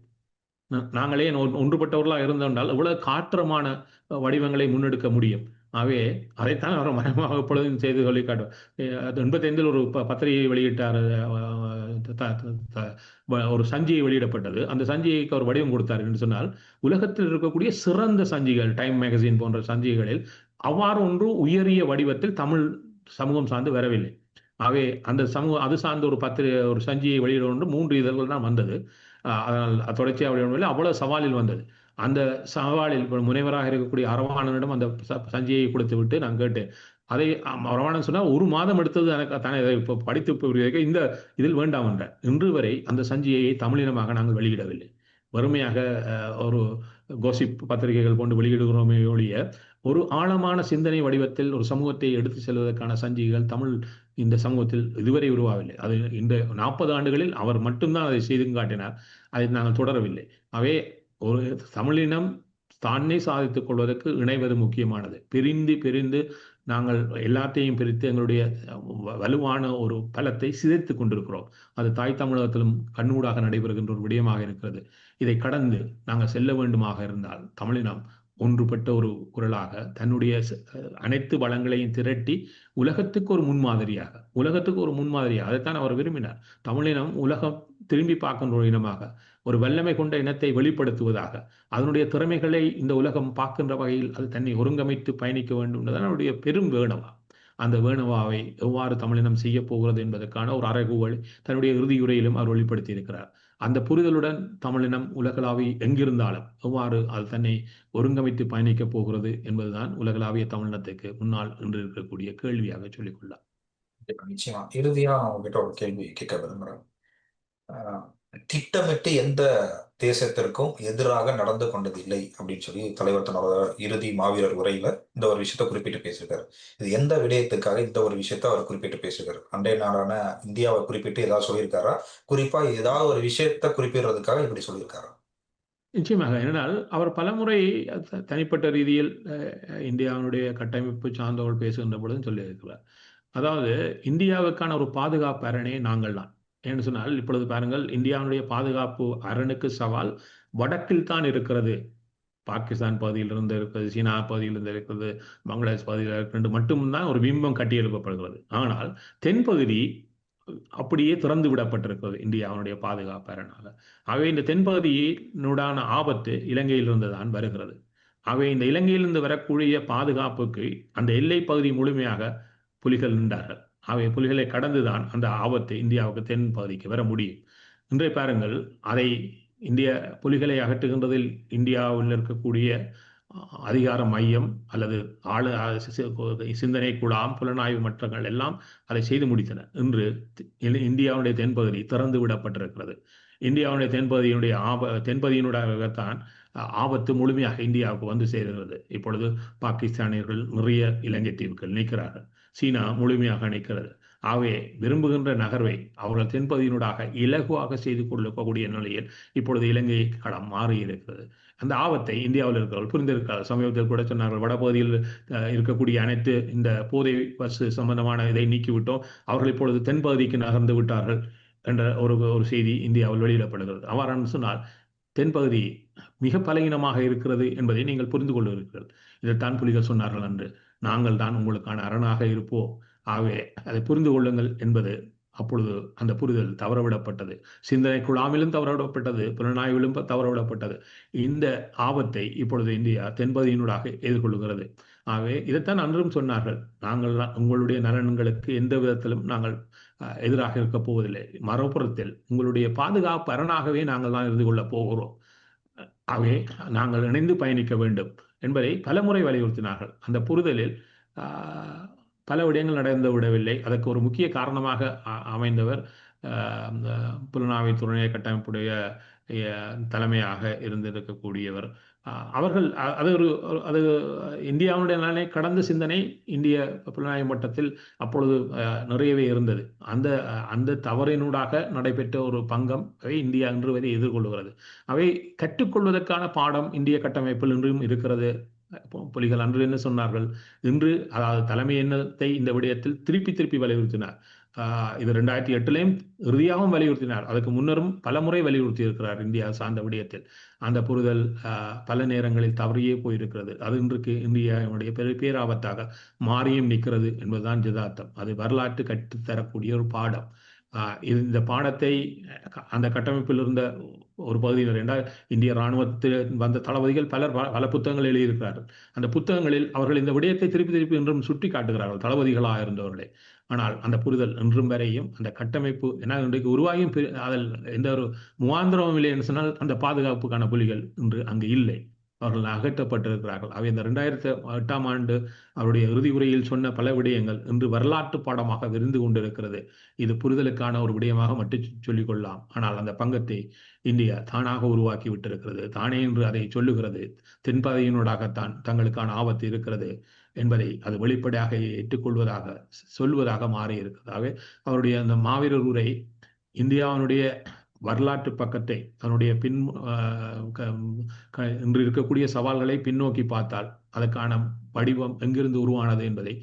B: நாங்களே ஒன்றுபட்டவர்களாக இருந்தோம்னால் இவ்வளவு காற்றமான வடிவங்களை முன்னெடுக்க முடியும். ஆகவே அதைத்தான் அவர் மறைமுகமாக எப்பொழுதும் செய்து சொல்லி காட்டுவார். 85 ஒரு பத்திரிகை வெளியிட்டார். ஒரு சஞ்சிகை வெளியிடப்பட்டது. அந்த சஞ்சிகைக்கு அவர் வடிவம் கொடுத்தார் என்று சொன்னால், உலகத்தில் இருக்கக்கூடிய சிறந்த சஞ்சிகள், டைம் மேகசின் போன்ற சஞ்சிகைகளில் அவ்வாறு ஒன்று உயரிய வடிவத்தில் தமிழ் சமூகம் சார்ந்து வரவில்லை. ஆகவே அந்த சமூகம் அது சார்ந்த ஒரு சஞ்சிகை வெளியிட ஒன்று 3 இதழ்கள் தான் வந்தது. அதனால் தொடர்ச்சியாக வெளியிடவில்லை. அவ்வளவு சவாலில் வந்தது. அந்த சவாலில் முனைவராக இருக்கக்கூடிய அரவாணனிடம் அந்த சஞ்சிகையை கொடுத்து விட்டு நான் கேட்டேன். அதை அரவாணன் சொன்னா 1 மாதம் எடுத்தது எனக்கு தானே, இப்போ படித்து புரிவதற்கு இந்த இதில் வேண்டாம் என்ற. இன்று வரை அந்த சஞ்சிகையை தமிழினமாக நாங்கள் வெளியிடவில்லை. வறுமையாக ஒரு கோசிப் பத்திரிகைகள் போன்று வெளியிடுகிறோமே ஒழிய, ஒரு ஆழமான சிந்தனை வடிவத்தில் ஒரு சமூகத்தை எடுத்து செல்வதற்கான சஞ்சிகைகள் இந்த சமூகத்தில் இதுவரை உருவாகவில்லை. அது இந்த 40 ஆண்டுகளில் அவர் மட்டும்தான் அதை செய்து காட்டினார். அதை நாங்கள் தொடரவில்லை. அவே ஒரு தமிழினம் தானே சாதித்துக் கொள்வதற்கு இணைவது முக்கியமானது. பிரிந்து பிரிந்து நாங்கள் எல்லாத்தையும் பிரித்து எங்களுடைய வலுவான ஒரு பலத்தை சிதைத்துக் கொண்டிருக்கிறோம். அது தாய் தமிழகத்திலும் கண்ணூடாக நடைபெறுகின்ற ஒரு விடயமாக இருக்கிறது. இதை கடந்து நாங்கள் செல்ல வேண்டுமாக இருந்தால் தமிழினம் ஒன்றுபட்ட ஒரு குரலாக தன்னுடைய அனைத்து வளங்களையும் திரட்டி உலகத்துக்கு ஒரு முன்மாதிரியாக அதைத்தான் அவர் விரும்பினார். தமிழினம் உலகம் திரும்பி பார்க்கின்ற ஒரு இனமாக, ஒரு வல்லமை கொண்ட இனத்தை வெளிப்படுத்துவதாக, அதனுடைய திறமைகளை இந்த உலகம் பார்க்கின்ற வகையில் அது தன்னை ஒருங்கமைத்து பயணிக்க வேண்டும் என்பதுதான் அவருடைய பெரும் வேணவா. அந்த வேணவாவை எவ்வாறு தமிழினம் செய்ய போகிறது என்பதற்கான ஒரு அறைகூவலை தன்னுடைய இறுதியுரையிலும் அவர் வெளிப்படுத்தி இருக்கிறார். அந்த புரிதலுடன் தமிழினம் உலகளாவி எங்கிருந்தாலும் எவ்வாறு அது தன்னை ஒருங்கமைத்து பயணிக்கப் போகிறது என்பதுதான் உலகளாவிய தமிழினத்துக்கு முன்னால் இன்று இருக்கக்கூடிய கேள்வியாக சொல்லிக்கொள்ளலாம்.
A: கண்டிப்பா, நிச்சயமா. இறுதியா நான் உங்ககிட்ட ஒரு கேள்வி கேட்க விரும்புறேன். ஆஹ் திட்டமிட்டு எந்த தேசத்திற்கும் எதிராக நடந்து கொண்டதில்லை அப்படின்னு சொல்லி தலைவர் தன்னோட இறுதி மாவீரர் உரையில இந்த ஒரு விஷயத்த குறிப்பிட்டு பேசியிருக்காரு. இது எந்த விடயத்துக்காக இந்த ஒரு விஷயத்த அவர் குறிப்பிட்டு பேசியிருக்காரு? அண்டை நாடான இந்தியாவை குறிப்பிட்டு ஏதாவது சொல்லியிருக்காரா? குறிப்பா ஏதாவது ஒரு விஷயத்த குறிப்பிடுறதுக்காக இப்படி சொல்லியிருக்காரா?
B: நிச்சயமாக. ஏனென்றால் அவர் பலமுறை தனிப்பட்ட ரீதியில் இந்தியாவினுடைய கட்டமைப்பு சார்ந்தவர்கள் பேசுகின்ற பொழுதும் சொல்லியிருக்கிறார். அதாவது இந்தியாவுக்கான ஒரு பாதுகாப்பு அரணே நாங்கள் தான். ஏன்னு சொன்னால் இப்பொழுது பாருங்கள், இந்தியாவுடைய பாதுகாப்பு அரணுக்கு சவால் வடக்கில் தான் இருக்கிறது. பாகிஸ்தான் பகுதியிலிருந்து இருக்கிறது, சீனா பகுதியிலிருந்து இருக்கிறது, பங்களாதேஷ் பகுதியில் இருக்கிறது மட்டும்தான் ஒரு பிம்பம் கட்டி எழுப்பப்படுகிறது. ஆனால் தென்பகுதி அப்படியே திறந்து விடப்பட்டிருக்கிறது இந்தியாவுடைய பாதுகாப்பு அரணாக. ஆகவே இந்த தென்பகுதியினுடான ஆபத்து இலங்கையிலிருந்து தான் வருகிறது. ஆகவே இந்த இலங்கையிலிருந்து வரக்கூடிய பாதுகாப்புக்கு அந்த எல்லை பகுதி முழுமையாக புலிகள் நின்றார்கள். ஆகவே புலிகளை கடந்துதான் அந்த ஆபத்து இந்தியாவுக்கு தென் பகுதிக்கு வர முடியும். இன்றைய பாருங்கள், அதை இந்திய புலிகளை அகற்றுகின்றதில் இந்தியாவில் இருக்கக்கூடிய அதிகார மையம் அல்லது சிந்தனை குழாம், புலனாய்வு மற்றங்கள் எல்லாம் அதை செய்து முடித்தன. இன்று இந்தியாவுடைய தென்பகுதி திறந்து விடப்பட்டிருக்கிறது. இந்தியாவுடைய தென்பகுதியினுடையதான் ஆபத்து முழுமையாக இந்தியாவுக்கு வந்து சேருகிறது. இப்பொழுது பாகிஸ்தானியர்கள் நிறைய இலங்கை தீவுகள் நிற்கிறார்கள். சீனா முழுமையாக நிற்கிறது. ஆகவே விரும்புகின்ற நகர்வை அவர்கள் தென்பகுதியினூடாக இலகுவாக செய்து கொள்ளக்கூடிய நிலையில் இப்பொழுது இலங்கை களம் மாறி இருக்கிறது. அந்த ஆபத்தை இந்தியாவில் இருக்கிறவர்கள் புரிந்திருக்கிறார்கள். சமீபத்தில் கூட சொன்னார்கள், வடபகுதியில் இருக்கக்கூடிய அனைத்து இந்த போதை பஸ் சம்பந்தமான இதை நீக்கிவிட்டோம், அவர்கள் இப்பொழுது தென்பகுதிக்கு நகர்ந்து விட்டார்கள் என்ற ஒரு செய்தி இந்தியாவில் வெளியிடப்படுகிறது. அவ்வாறு சொன்னால் தென்பகுதி மிக பலகீனமாக இருக்கிறது என்பதை நீங்கள் புரிந்து கொள்வீர்கள். இதைத்தான் புலிகள் சொன்னார்கள் என்று. நாங்கள் தான் உங்களுக்கான அரணாக இருப்போம். ஆகவே அதை புரிந்து கொள்ளுங்கள் என்பது அப்பொழுது அந்த புரிதல் தவறவிடப்பட்டது. சிந்தனை குழாமிலும் தவறவிடப்பட்டது, புலனாய்விலும் தவறவிடப்பட்டது. இந்த ஆபத்தை இப்பொழுது இந்தியா தென்பகுதியினூடாக எதிர்கொள்கிறது. ஆகவே இதைத்தான் அன்றும் சொன்னார்கள், நாங்கள் உங்களுடைய நலன்களுக்கு எந்த விதத்திலும் நாங்கள் எதிராக இருக்கப் போவதில்லை. மறுபுறத்தில் உங்களுடைய பாதுகாப்பு அரணாகவே நாங்கள் தான் இருந்து கொள்ளப் போகிறோம். ஆகவே நாங்கள் இணைந்து பயணிக்க வேண்டும் என்பதை பலமுறை வலியுறுத்தினார்கள். அந்த புரிதலில் பல விடயங்கள் நடந்து விடவில்லை. அதற்கு ஒரு முக்கிய காரணமாக அமைந்தவர் புலனாய்வு துணை கட்டமைப்புடைய தலைமையாக இருந்திருக்கக்கூடியவர். அவர்கள் அது அது இந்தியாவுடைய நலனை கடந்த சிந்தனை இந்திய புலனாய்வு மட்டத்தில் அப்பொழுது நிறையவே இருந்தது. அந்த அந்த தவறினூடாக நடைபெற்ற ஒரு பங்கம் அவை இந்தியா இன்று வரை எதிர்கொள்கிறது. அவை கற்றுக்கொள்வதற்கான பாடம் இந்திய கட்டமைப்பில் இன்றும் இருக்கிறது. புலிகள் அன்று என்ன சொன்னார்கள், இன்று அதாவது தலைமை எண்ணத்தை இந்த விடயத்தில் திருப்பி திருப்பி வலியுறுத்தினார். இது 2008 இறுதியாகவும் வலியுறுத்தினார். அதுக்கு முன்னரும் பல முறை வலியுறுத்தி இருக்கிறார் இந்தியா சார்ந்த விடயத்தில். அந்த புரிதல் பல நேரங்களில் தவறியே போயிருக்கிறது. அது இன்றைக்கு இந்தியாவுடைய பேராபத்தாக மாறியும் நிற்கிறது என்பதுதான் யதார்த்தம். அது வரலாற்று கற்றுத்தரக்கூடிய ஒரு பாடம். இந்த பாடத்தை அந்த கட்டமைப்பில் இருந்த ஒரு பகுதியினர் என்றால் இந்திய இராணுவத்தில் வந்த தளபதிகள் பல புத்தகங்கள் எழுதியிருக்கிறார்கள். அந்த புத்தகங்களில் அவர்கள் இந்த விடயத்தை திருப்பி திருப்பி இன்றும் சுட்டி காட்டுகிறார்கள், தளபதிகளாக இருந்தவர்களே. ஆனால் அந்த புரிதல் இன்றும் வரையும் அந்த கட்டமைப்பு என்ன இன்றைக்கு உருவாகியும் அதில் எந்த ஒரு முகாந்திரமும் இல்லை என்று சொன்னால் அந்த பாதுகாப்புக்கான புலிகள் இன்று அங்கு இல்லை. அவர்கள் அகற்றப்பட்டிருக்கிறார்கள். அவை இந்த 2008 அவருடைய இறுதி உரையில் சொன்ன பல விடயங்கள் இன்று வரலாற்று பாடமாக விரிந்து கொண்டிருக்கிறது. இது புரிதலுக்கான ஒரு விடயமாக மட்டும் சொல்லிக்கொள்ளலாம். ஆனால் அந்த பங்கத்தை இந்தியா தானாக உருவாக்கி விட்டிருக்கிறது. தானே என்று அதை சொல்லுகிறது. தென்பகுதியினூடாகத்தான் தங்களுக்கான ஆபத்து இருக்கிறது என்பதை அது வெளிப்படையாக ஏற்றுக்கொள்வதாக சொல்வதாக மாறி இருக்கிறதாகவே அவருடைய அந்த மாவீரர் உரை இந்தியாவினுடைய வரலாற்று பக்கத்தை தன்னுடைய இன்று இருக்கக்கூடிய சவால்களை பின்னோக்கி பார்த்தால் அதற்கான வடிவம் எங்கிருந்து உருவானது என்பதை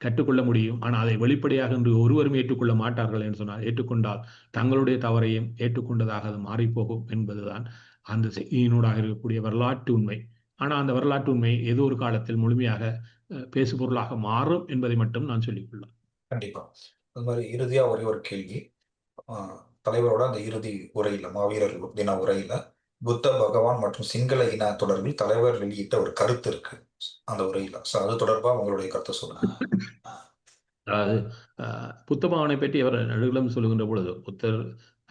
B: கற்றுக்கொள்ள முடியும். ஆனால் அதை வெளிப்படையாக இன்று ஒருவரும் ஏற்றுக்கொள்ள மாட்டார்கள் என்று சொன்னால், ஏற்றுக்கொண்டால் தங்களுடைய தவறையும் ஏற்றுக்கொண்டதாக அது மாறிப்போகும் என்பதுதான் அந்த செய்தியினூடாக இருக்கக்கூடிய வரலாற்று உண்மை. ஆனால் அந்த வரலாற்று உண்மை ஏதோ ஒரு காலத்தில் முழுமையாக பேசுபொருளாக மாறும் என்பதை மட்டும் நான் சொல்லிக்கொள்ளலாம்.
A: கண்டிப்பா. அது மாதிரி இறுதியா ஒரே ஒரு கேள்வி. தலைவரோட அந்த இறுதி உரையில, மாவீரர் தின உரையில புத்த பகவான் மற்றும் சிங்கள இன தொடர்பில் தலைவர் வெளியிட்ட ஒரு கருத்து இருக்கு அந்த உரையில. அது தொடர்பா உங்களுடைய கருத்தை சொல்லுங்க.
B: அதாவது புத்த பகவானை பற்றி அவர் நெடுகிலும் சொல்லுகின்ற பொழுது புத்தர்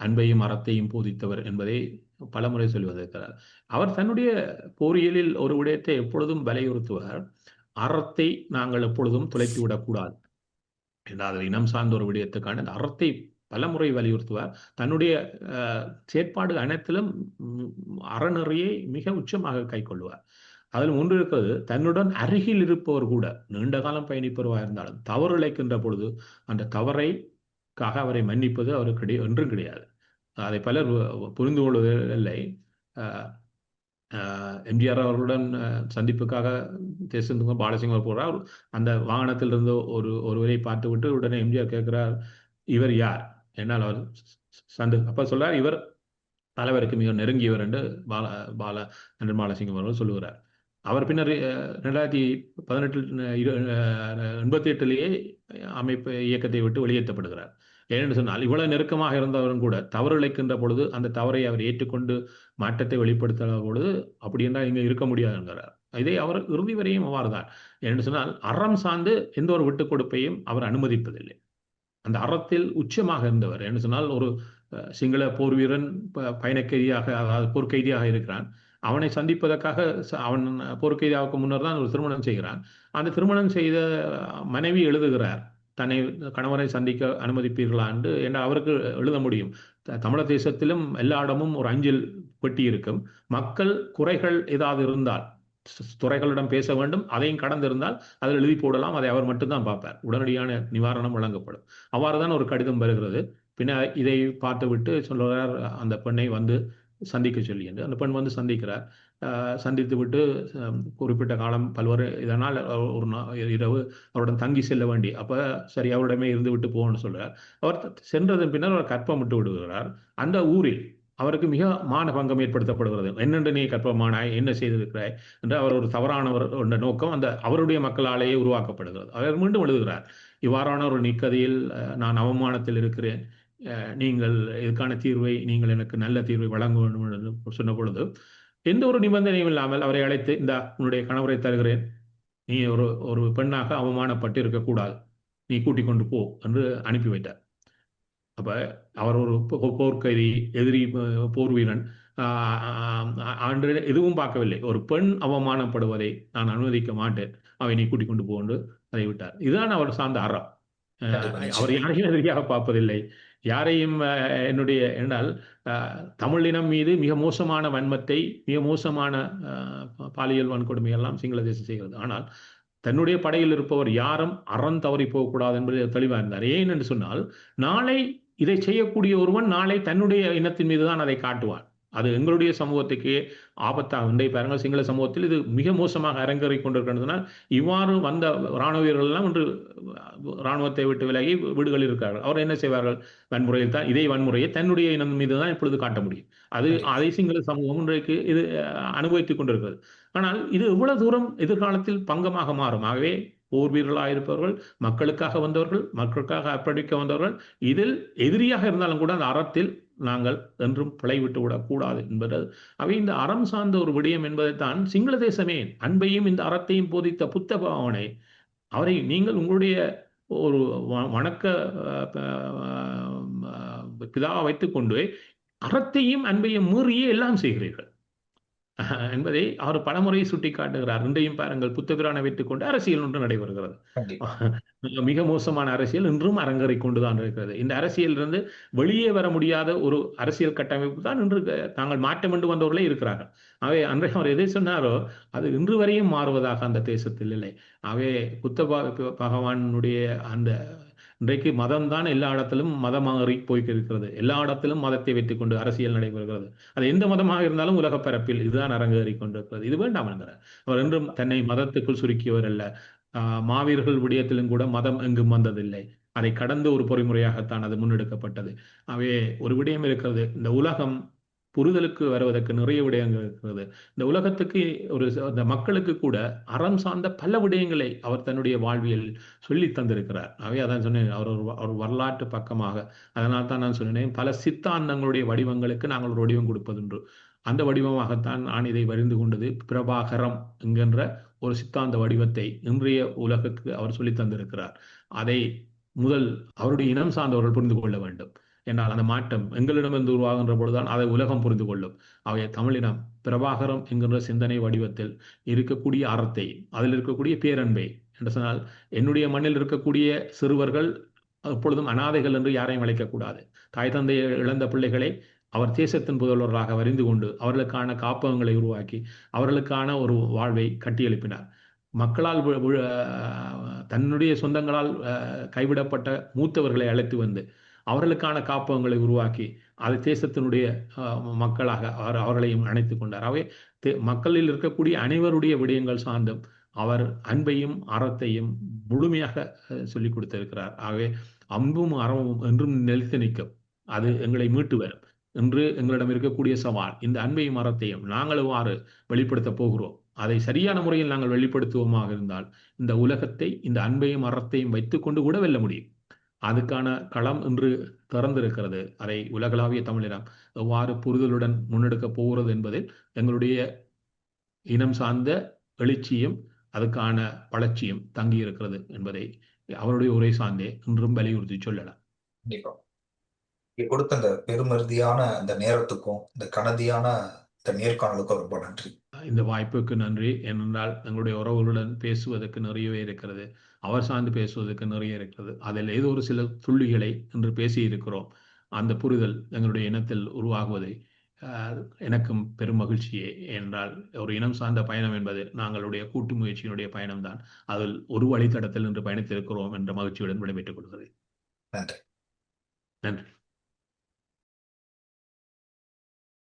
B: அன்பையும் அறத்தையும் போதித்தவர் என்பதை பலமுறை சொல்லி வந்திருக்கிறார். அவர் தன்னுடைய போரியலில் ஒரு விடயத்தை எப்பொழுதும் வலியுறுத்துவார், அறத்தை நாங்கள் எப்பொழுதும் தொலைத்து விடக்கூடாது என்றால் இனம் சார்ந்த ஒரு விடயத்துக்கான அந்த அறத்தை பலமுறை வலியுறுத்துவார். தன்னுடைய செயற்பாடு அனைத்திலும் அறநெறியை மிக உச்சமாக கை கொள்வார். அதில் ஒன்று இருக்கிறது, தன்னுடன் அருகில் இருப்பவர் கூட நீண்ட காலம் பயணிப்பவராக இருந்தாலும் தவறு இழைக்கின்ற பொழுது அந்த தவறைக்காக அவரை மன்னிப்பது அவருக்கு ஒன்றும் கிடையாது. அதை பலர் புரிந்து கொள்வதில்லை. எம்ஜிஆர் அவர்களுடன் சந்திப்புக்காக தேசத்துக்கு பாலசிங்கம் போகிறார். அந்த வாகனத்தில் இருந்து ஒருவரை பார்த்துவிட்டு உடனே எம்ஜிஆர் கேட்கிறார், இவர் யார்? என்னால் அவர் அப்ப சொல்றார், இவர் தலைவருக்கு மிக நெருங்கியவர் என்று பாலசிங்கம் அவர்கள் சொல்லுகிறார். அவர் பின்னர் 1988 அமைப்பு இயக்கத்தை விட்டு வெளியேற்றப்படுகிறார். ஏனென்று சொன்னால் இவ்வளவு நெருக்கமாக இருந்தவரும் கூட தவறு இழைக்கின்ற பொழுது அந்த தவறை அவர் ஏற்றுக்கொண்டு மாற்றத்தை வெளிப்படுத்த பொழுது அப்படி என்றால் இங்கே இருக்க முடியாது என்கிறார். இதை அவர் இறுதி வரையும் அவ்வாறுதான். என்று சொன்னால் அறம் சார்ந்து எந்த ஒரு விட்டுக் கொடுப்பையும் அவர் அனுமதிப்பதில்லை. அந்த அறத்தில் உச்சமாக இருந்தவர். என்று சொன்னால் ஒரு சிங்கள போர் வீரன் பயணக்கைதியாக, அதாவது போர்க்கைதியாக இருக்கிறான். அவனை சந்திப்பதற்காக அவன் போர்க்கைதியாவுக்கு முன்னர் தான் ஒரு திருமணம் செய்கிறான். அந்த திருமணம் செய்த மனைவி எழுதுகிறார், தன்னை கணவரை சந்திக்க அனுமதிப்பீர்களா என்று. என்றால் அவருக்கு எழுத முடியும். தமிழக தேசத்திலும் எல்லா இடமும் ஒரு அஞ்சல் பெட்டி இருக்கும். மக்கள் குறைகள் ஏதாவது இருந்தால் துறைகளிடம் பேச வேண்டும், அதையும் கடந்திருந்தால் அதில் எழுதி போடலாம். அதை அவர் மட்டும்தான் பார்ப்பார். உடனடியான நிவாரணம் வழங்கப்படும். அவ்வாறுதான் ஒரு கடிதம் வருகிறது. பின்னர் இதை பார்த்துவிட்டு சொல்கிறார், அந்த பெண்ணை வந்து சந்திக்க சொல்லி என்று. அந்த பெண் வந்து சந்திக்கிறார். சந்தித்து விட்டு குறிப்பிட்ட காலம் பல்வேறு இதனால் ஒரு இரவு அவருடன் தங்கி செல்ல வேண்டி, அப்போ சரி அவரிடமே இருந்து விட்டு போகணும்னு சொல்கிறார். அவர் சென்றதன் பின்னர் அவர் கற்பம் விட்டு விடுகிறார். அந்த ஊரில் அவருக்கு மிக மானபங்கம் ஏற்படுத்தப்படுகிறது. என்னென்று நீ கற்பமானாய், என்ன செய்திருக்கிறாய் என்று அவர் ஒரு தவறானவர் என்ற நோக்கம் அந்த அவருடைய மக்களாலேயே உருவாக்கப்படுகிறது. அவர் மீண்டும் எழுதுகிறார், இவ்வாறான ஒரு நிக்கதையில் நான் அவமானத்தில் இருக்கிறேன், நீங்கள் இதுக்கான தீர்வை, நீங்கள் எனக்கு நல்ல தீர்வை வழங்க வேண்டும் என்று சொன்ன பொழுது எந்த ஒரு நிபந்தனையும் இல்லாமல் அவரை அழைத்து, இந்த உன்னுடைய கணவரை தருகிறேன், நீ ஒரு பெண்ணாக அவமானப்பட்டு இருக்கக்கூடாது, நீ கூட்டிக் கொண்டு போ என்று அனுப்பி வைத்தார். அப்ப அவர் ஒரு போர்க்கைதி, எதிரி போர் வீரன் அன்று எதுவும் பார்க்கவில்லை. ஒரு பெண் அவமானப்படுவதை நான் அனுமதிக்க மாட்டேன், அவை நீ கூட்டிக் கொண்டு போன்று அதை விட்டார். இதுதான் அவர் சார்ந்த அறம். அவர் யாரையும் எதிரியாக பார்ப்பதில்லை. யாரையும் என்னுடைய என்றால் தமிழினம் மீது மிக மோசமான வன்மத்தை, மிக மோசமான பாலியல் வன்கொடுமை எல்லாம் சிங்கள தேசம் செய்கிறது. ஆனால் தன்னுடைய படையில் இருப்பவர் யாரும் அறம் தவறி போகக்கூடாது என்பதில் தெளிவாக இருந்தார். ஏன் என்று சொன்னால், நாளை இதை செய்யக்கூடிய ஒருவன் நாளை தன்னுடைய இனத்தின் மீது தான் அதை காட்டுவான். அது எங்களுடைய சமூகத்துக்கு ஆபத்தாக. இன்றைய பாருங்கள், சிங்கள சமூகத்தில் இது மிக மோசமாக அரங்கேறிக் கொண்டிருக்கின்றதுனால், இவ்வாறு வந்த இராணுவ வீரர்கள் எல்லாம் இன்று இராணுவத்தை விட்டு விலகி வீடுகளில் இருக்கிறார்கள். அவர் என்ன செய்வார்கள்? வன்முறையில் தான், இதே வன்முறையை தன்னுடைய இனம் மீது தான் இப்பொழுது காட்ட முடியும். அது
A: கண்டிப்பா.
B: அதை சிங்கள சமூகம் இன்றைக்கு இது அனுபவித்துக் கொண்டிருக்கிறது. ஆனால் இது எவ்வளவு தூரம் எதிர்காலத்தில் பங்கமாக மாறும். ஆகவே போர் வீரர்களாக இருப்பவர்கள், மக்களுக்காக வந்தவர்கள், மக்களுக்காக அர்ப்பணிக்க வந்தவர்கள், இதில் எதிரியாக இருந்தாலும் கூட அந்த அறத்தில் நாங்கள் என்றும் பிழை விட்டு விடக்கூடாது என்பது. அவை இந்த அறம் சார்ந்த ஒரு விடயம் என்பதைத்தான் சிங்கள தேசமே அன்பையும் இந்த அறத்தையும் போதித்த புத்த பகவானை, அவரை நீங்கள் உங்களுடைய ஒரு வணக்க பிதாவை வைத்துக்கொண்டு அறத்தையும் அன்பையும் மீறியே எல்லாம் செய்கிறீர்கள் என்பதை அவர் பலமுறை சுட்டிக்காட்டுகிறார். இன்றையும் பாருங்கள், புத்த பிரானை வைத்துக் கொண்டு அரசியல் ஒன்று நடைபெறுகிறது.
A: கண்டிப்பா.
B: மிக மோசமான அரசியல் இன்றும் அரங்கேறிக் கொண்டுதான் இருக்கிறது. இந்த அரசியலிருந்து வெளியே வர முடியாத ஒரு அரசியல் கட்டமைப்பு தான் இன்று தாங்கள் மாற்றம் கொண்டு வந்தவர்களே இருக்கிறார்கள். ஆகவே அன்றைய அவர் எதை சொன்னாரோ அது இன்று வரையும் மாறுவதாக அந்த தேசத்தில் இல்லை. ஆகவே புத்த பகவானுடைய அந்த இன்றைக்கு மதம் தான் எல்லா இடத்திலும் மதமாறி போய்க்கிறது. எல்லா இடத்திலும் மதத்தை வைத்துக் கொண்டு அரசியல் நடைபெறுகிறது. அது எந்த மதமாக இருந்தாலும் உலகப் பரப்பில் இதுதான் அரங்கேறிக் கொண்டிருக்கிறது. இது வேண்டாம் என்கிறார். அவர் என்றும் தன்னை மதத்துக்குள் சுருக்கியவர் அல்ல. மாவீரர்கள் விடயத்திலும் கூட மதம் எங்கும் வந்ததில்லை. அதை கடந்த ஒரு பொறிமுறையாகத்தான் அது முன்னெடுக்கப்பட்டது. ஆகவே ஒரு விடயம் இருக்கிறது. இந்த உலகம் புரிதலுக்கு வருவதற்கு நிறைய விடயங்கள் இருக்கிறது. இந்த உலகத்துக்கு இந்த மக்களுக்கு கூட அறம் சார்ந்த பல விடயங்களை அவர் தன்னுடைய வாழ்வியல் சொல்லி தந்திருக்கிறார். ஆகவே அதான் சொன்னேன், அவர் வரலாற்று பக்கமாக. அதனால் தான் நான் சொன்னேன், பல சித்தாந்தங்களுடைய வடிவங்களுக்கு நாங்கள் ஒரு வடிவம் கொடுப்பதுண்டு. அந்த வடிவமாகத்தான் நான் இதை வரிந்து கொண்டது. பிரபாகரம் என்கின்ற ஒரு சித்தாந்த வடிவத்தை இன்றைய உலகுக்கு அவர் சொல்லி தந்திருக்கிறார். அதை முதல் அவருடைய இனம் சார்ந்தவர்கள் புரிந்து கொள்ள வேண்டும். என்றால் அந்த மாற்றம் எங்களிடமிருந்து உருவாகின்ற பொழுதுதான் அதை உலகம் புரிந்து கொள்ளும். அவை தமிழினம் பிரபாகரம் என்கின்ற சிந்தனை வடிவத்தில் இருக்கக்கூடிய அறத்தை, அதில் இருக்கக்கூடிய பேரன்பை என்று சொன்னால், என்னுடைய மண்ணில் இருக்கக்கூடிய சிறுவர்கள் எப்பொழுதும் அனாதைகள் என்று யாரையும் அழைக்கக்கூடாது. தாய் தந்தையை இழந்த பிள்ளைகளை அவர் தேசத்தின் புதல்வர்களாக வரிந்து கொண்டு அவர்களுக்கான காப்பகங்களை உருவாக்கி அவர்களுக்கான ஒரு வாழ்வை கட்டியெழுப்பினார். மக்களால் தன்னுடைய சொந்தங்களால் கைவிடப்பட்ட மூத்தவர்களை அழைத்து வந்து அவர்களுக்கான காப்பகங்களை உருவாக்கி அது தேசத்தினுடைய மக்களாக அவர்களையும் அணைத்துக் கொண்டார். அவை மக்களில் இருக்கக்கூடிய அனைவருடைய விடயங்கள் சார்ந்தும் அவர் அன்பையும் அறத்தையும் முழுமையாக சொல்லிக் கொடுத்திருக்கிறார். ஆகவே அன்பும் அறமும் என்றும் நிலைத்து நிற்கும். அது எங்களை மீட்டு வரும். இன்று எங்களிடம் இருக்கக்கூடிய சவால், இந்த அன்பையும் அறத்தையும் நாங்கள் எவ்வாறு வெளிப்படுத்தப் போகிறோம், அதை சரியான முறையில் நாங்கள் வெளிப்படுத்துவோமாக இருந்தால் இந்த உலகத்தை இந்த அன்பையும் அறத்தையும் வைத்துக்கொண்டு கூட வெல்ல முடியும். அதுக்கான களம் இன்று திறந்திருக்கிறது. அதை உலகளாவிய தமிழினம் எவ்வாறு புரிதலுடன் முன்னெடுக்கப் போகிறது என்பதில் எங்களுடைய இனம் சார்ந்த எழுச்சியும் அதுக்கான வளர்ச்சியும் தங்கியிருக்கிறது என்பதை அவருடைய உரை சார்ந்தே இன்றும் வலியுறுத்தி சொல்லலாம்.
A: கண்டிப்பா. கொடுத்த அந்த பெருமருதியான அந்த நேரத்துக்கும் இந்த கனதியான இந்த நேர்காணலுக்கும் ரொம்ப நன்றி.
B: இந்த வாய்ப்புக்கு நன்றி. ஏனென்றால் எங்களுடைய உறவுகளுடன் பேசுவதற்கு நிறையவே இருக்கிறது. அவர் சார்ந்து பேசுவதற்கு நிறைய இருக்கிறது. அதில் ஏதோ ஒரு சில துள்ளிகளை இன்று பேசியிருக்கிறோம். அந்த புரிதல் எங்களுடைய இனத்தில் உருவாகுவதை எனக்கும் பெரும் மகிழ்ச்சியே. என்றால் ஒரு இனம் சார்ந்த பயணம் என்பது நாங்களுடைய கூட்டு முயற்சியினுடைய பயணம்தான். அதில் ஒரு வழித்தடத்தில் இன்று பயணித்திருக்கிறோம் என்ற மகிழ்ச்சியுடன் விடைபெற்றுக் கொள்கிறேன்.
A: நன்றி.
B: நன்றி.